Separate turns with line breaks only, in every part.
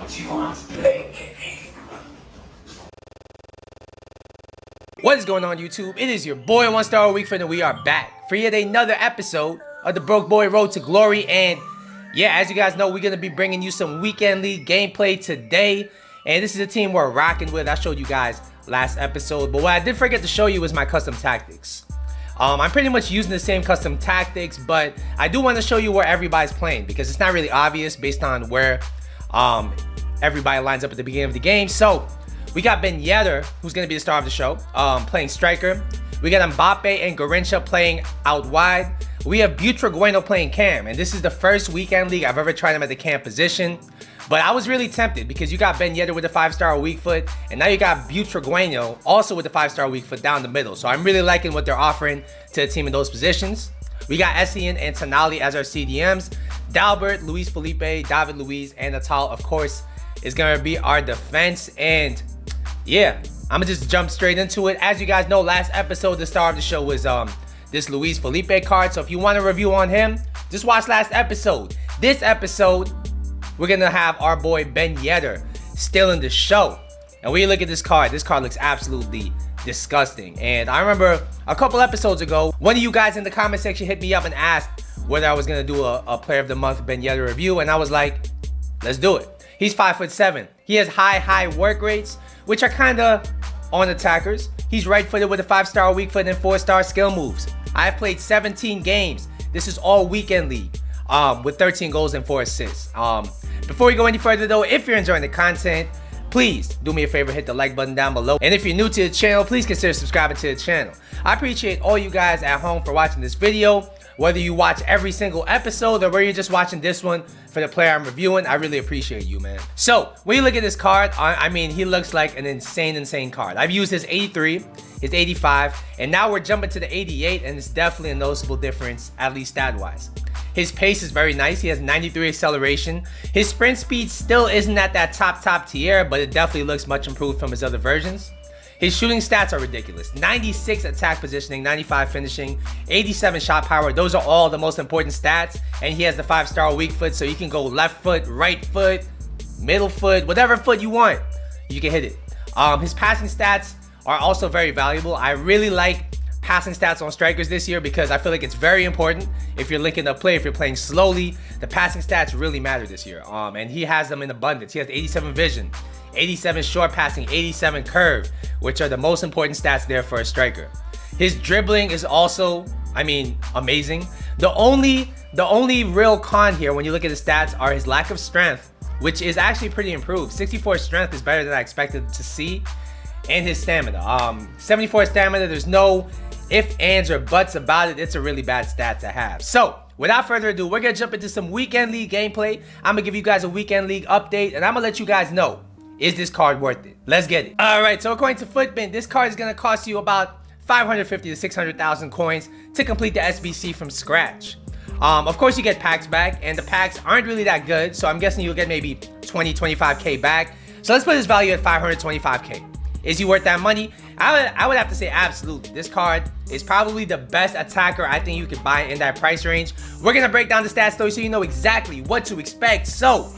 She wants to play with me.
What is going on, YouTube? It is your boy 1 Star a Week and we are back for yet another episode of the Broke Boy Road to Glory. And yeah, as you guys know, we're gonna be bringing you some weekend league gameplay today. And this is a team we're rocking with. I showed you guys last episode, but what I did forget to show you was my custom tactics. I'm pretty much using the same custom tactics, but I do want to show you where everybody's playing because it's not really obvious based on where everybody lines up at the beginning of the game. So we got Yedder, who's going to be the star of the show, playing striker. We got Mbappe and Garrincha playing out wide. We have Butragueno playing cam, and this is the first weekend league I've ever tried him at the cam position. But I was really tempted because you got Yedder with a 5-star weak foot, and now you got Butragueno also with a 5-star weak foot down the middle. So I'm really liking what they're offering to the team in those positions. We got Essien and Tonali as our CDMs. Dalbert, Luis Felipe, David Luiz, and Natal, of course, is going to be our defense. And yeah, I'm going to just jump straight into it. As you guys know, last episode, the star of the show was this Luis Felipe card. So if you want a review on him, just watch last episode. This episode, we're going to have our boy Yedder still in the show. And when you look at this card looks absolutely disgusting. And I remember a couple episodes ago, one of you guys in the comment section hit me up and asked whether I was going to do a Player of the Month Yedder review. And I was like, let's do it. He's 5'7". He has high work rates, which are kind of on attackers. He's right-footed with a 5-star weak foot and 4-star skill moves. I've played 17 games. This is all weekend league with 13 goals and 4 assists. Before we go any further though, if you're enjoying the content, please do me a favor, hit the like button down below. And if you're new to the channel, please consider subscribing to the channel. I appreciate all you guys at home for watching this video. Whether you watch every single episode or whether you're just watching this one for the player I'm reviewing, I really appreciate you, man. So when you look at this card, I mean, he looks like an insane card. I've used his 83, his 85, and now we're jumping to the 88, and it's definitely a noticeable difference, at least stat-wise. His pace is very nice. He has 93 acceleration. His sprint speed still isn't at that top tier, but it definitely looks much improved from his other versions. His shooting stats are ridiculous. 96 attack positioning, 95 finishing, 87 shot power. Those are all the most important stats. And he has the 5-star weak foot, so you can go left foot, right foot, middle foot, whatever foot you want, you can hit it. His passing stats are also very valuable. I really like passing stats on strikers this year because I feel like it's very important. If you're linking up play, if you're playing slowly, the passing stats really matter this year. And he has them in abundance. He has 87 vision, 87 short passing, 87 curve, which are the most important stats there for a striker. His dribbling is also, I mean, amazing. The only real con here when you look at his stats are his lack of strength, which is actually pretty improved. 64 strength is better than I expected to see. And his stamina. 74 stamina, there's no ifs, ands, or buts about it. It's a really bad stat to have. So without further ado, we're gonna jump into some weekend league gameplay. I'm gonna give you guys a weekend league update, and I'm gonna let you guys know, is this card worth it? Let's get it. All right, so according to Footbin, this card is gonna cost you about 550 to 600,000 coins to complete the SBC from scratch. Of course, you get packs back, and the packs aren't really that good, so I'm guessing you'll get maybe 20-25k back. So let's put his value at 525k. Is he worth that money? I would have to say absolutely. This card is probably the best attacker I think you could buy in that price range. We're gonna break down the stats though so you know exactly what to expect. So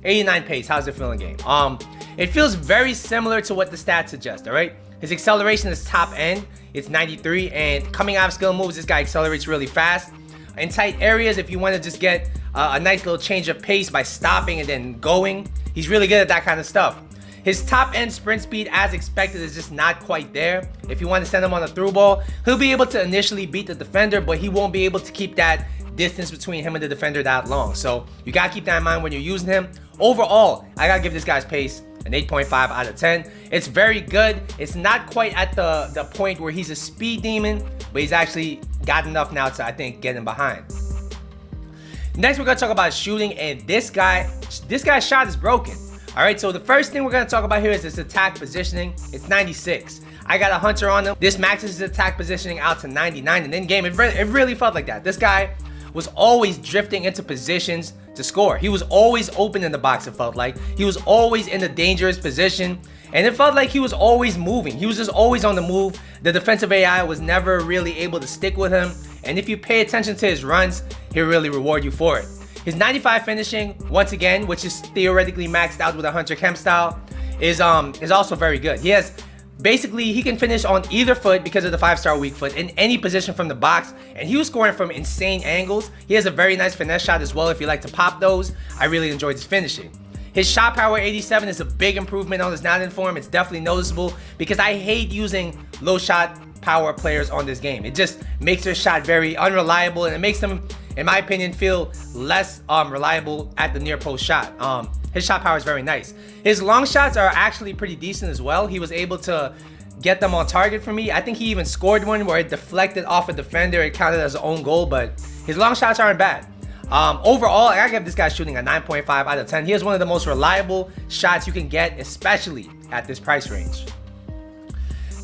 89 pace, how's it feeling game? It feels very similar to what the stats suggest, all right? His acceleration is top end, it's 93, and coming out of skill moves, this guy accelerates really fast. In tight areas, if you want to just get a nice little change of pace by stopping and then going, he's really good at that kind of stuff. His top end sprint speed, as expected, is just not quite there. If you want to send him on a through ball, he'll be able to initially beat the defender, but he won't be able to keep that distance between him and the defender that long. So you gotta keep that in mind when you're using him. Overall, I gotta give this guy's pace an 8.5 out of 10. It's very good. It's not quite at the point where he's a speed demon, but he's actually got enough now to, I think, get him behind. Next, we're gonna talk about shooting, and this guy's shot is broken. All right, so the first thing we're gonna talk about here is this attack positioning. It's 96. I got a hunter on him. This maxes his attack positioning out to 99, and in game, it really felt like that. This guy was always drifting into positions to score. He was always open in the box, it felt like. He was always in a dangerous position, and it felt like he was always moving. He was just always on the move. The defensive AI was never really able to stick with him, and if you pay attention to his runs, he'll really reward you for it. His 95 finishing, once again, which is theoretically maxed out with a Hunter Kemp style, is also very good. He has basically, he can finish on either foot because of the 5-star weak foot in any position from the box, and he was scoring from insane angles. He has a very nice finesse shot as well if you like to pop those. I really enjoyed his finishing. His shot power 87 is a big improvement on his not-in form. It's definitely noticeable because I hate using low shot power players on this game. It just makes their shot very unreliable, and it makes them, in my opinion, feel less reliable at the near post shot. His shot power is very nice. His long shots are actually pretty decent as well. He was able to get them on target for me. I think he even scored one where it deflected off a defender. It counted as an own goal, but his long shots aren't bad. Overall, I gotta give this guy shooting a 9.5 out of 10. He has one of the most reliable shots you can get, especially at this price range.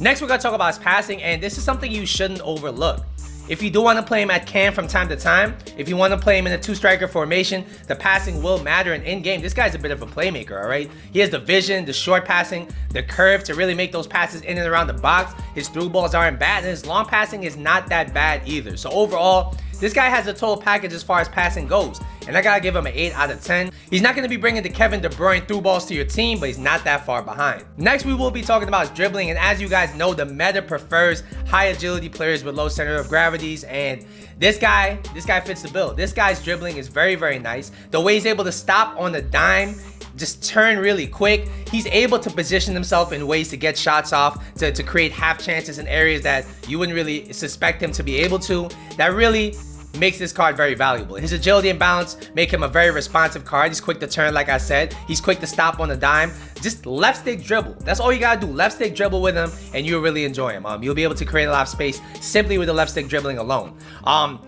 Next, we're gonna talk about his passing, and this is something you shouldn't overlook. If you do want to play him at cam from time to time, if you want to play him in a 2-striker formation, the passing will matter. And in-game, this guy's a bit of a playmaker, all right? He has the vision, the short passing, the curve to really make those passes in and around the box. His through balls aren't bad, and his long passing is not that bad either. So overall, this guy has a total package as far as passing goes, and I gotta give him an 8 out of 10. He's not gonna be bringing the Kevin De Bruyne through balls to your team, but he's not that far behind. Next, we will be talking about his dribbling, and as you guys know, the meta prefers high agility players with low center of gravities, and this guy fits the bill. This guy's dribbling is very, very nice. The way he's able to stop on the dime, just turn really quick. He's able to position himself in ways to get shots off, to create half chances in areas that you wouldn't really suspect him to be able to. That really makes this card very valuable. His agility and balance make him a very responsive card. He's quick to turn, like I said. He's quick to stop on the dime. Just left stick dribble. That's all you gotta do. Left stick dribble with him, and you'll really enjoy him. You'll be able to create a lot of space simply with the left stick dribbling alone.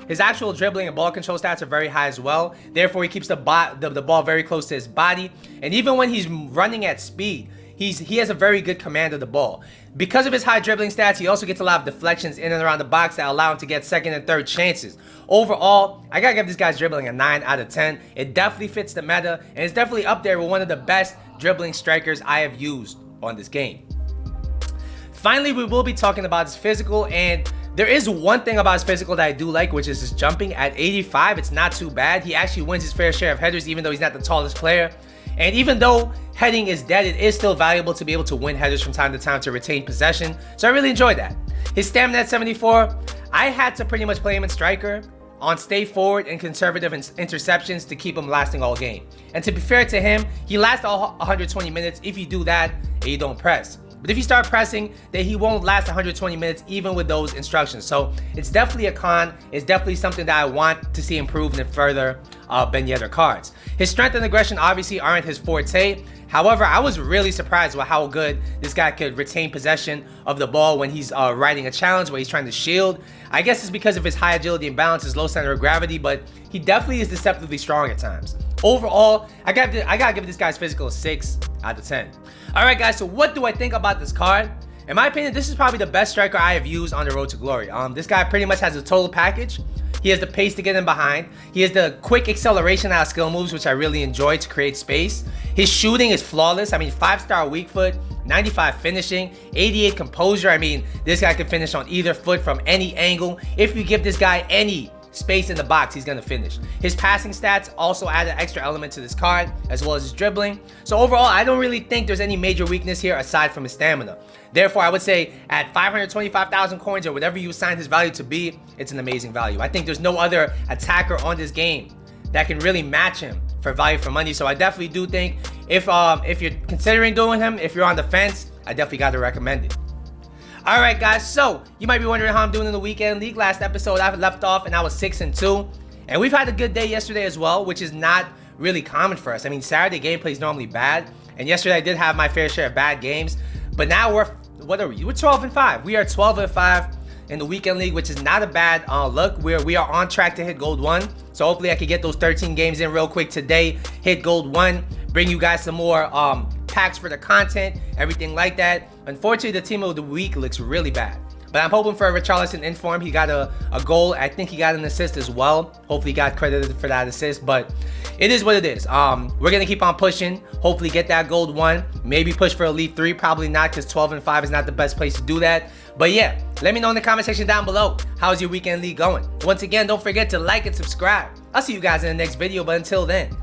His actual dribbling and ball control stats are very high as well. Therefore, he keeps the ball very close to his body. And even when he's running at speed, he has a very good command of the ball. Because of his high dribbling stats, he also gets a lot of deflections in and around the box that allow him to get second and third chances. Overall, I gotta give this guy's dribbling a 9 out of 10. It definitely fits the meta, and it's definitely up there with one of the best dribbling strikers I have used on this game. Finally, we will be talking about his physical, and there is one thing about his physical that I do like, which is his jumping. At 85, it's not too bad. He actually wins his fair share of headers, even though he's not the tallest player. And even though heading is dead, it is still valuable to be able to win headers from time to time to retain possession. So I really enjoyed that. His stamina at 74, I had to pretty much play him in striker on stay forward and conservative interceptions to keep him lasting all game. And to be fair to him, he lasts all 120 minutes if you do that and you don't press. But if you start pressing, then he won't last 120 minutes even with those instructions. So it's definitely a con. It's definitely something that I want to see improved in further Ben Yedder cards. His strength and aggression obviously aren't his forte. However, I was really surprised with how good this guy could retain possession of the ball when he's riding a challenge, where he's trying to shield. I guess it's because of his high agility and balance, his low center of gravity, but he definitely is deceptively strong at times. Overall, I gotta give this guy's physical a 6 out of 10. Alright guys, so what do I think about this card? In my opinion, this is probably the best striker I have used on the road to glory. This guy pretty much has a total package. He has the pace to get in behind. He has the quick acceleration out of skill moves, which I really enjoy to create space. His shooting is flawless. I mean, 5-star weak foot, 95 finishing, 88 composure. I mean, this guy can finish on either foot from any angle. If you give this guy any space in the box, he's gonna finish. His passing stats also add an extra element to this card, as well as his dribbling. So overall, I don't really think there's any major weakness here aside from his stamina. Therefore, I would say at 525,000 coins or whatever you assign his value to be, it's an amazing value. I think there's no other attacker on this game that can really match him for value for money. So I definitely do think if you're considering doing him, if you're on the fence, I definitely got to recommend it. Alright guys, so you might be wondering how I'm doing in the weekend league. Last episode I left off and I was 6-2. And we've had a good day yesterday as well, which is not really common for us. I mean, Saturday gameplay is normally bad. And yesterday I did have my fair share of bad games. But now we're 12-5. We are 12-5 in the weekend league, which is not a bad look. We are on track to hit gold 1. So hopefully I can get those 13 games in real quick today, hit gold 1, bring you guys some more packs for the content, everything like that. Unfortunately, the team of the week looks really bad. But I'm hoping for a Richarlison in form. He got a goal. I think he got an assist as well. Hopefully he got credited for that assist. But it is what it is. We're going to keep on pushing. Hopefully get that gold 1. Maybe push for Elite 3. Probably not, because 12-5 is not the best place to do that. But yeah, let me know in the comment section down below, how's your weekend league going? Once again, don't forget to like and subscribe. I'll see you guys in the next video, but until then,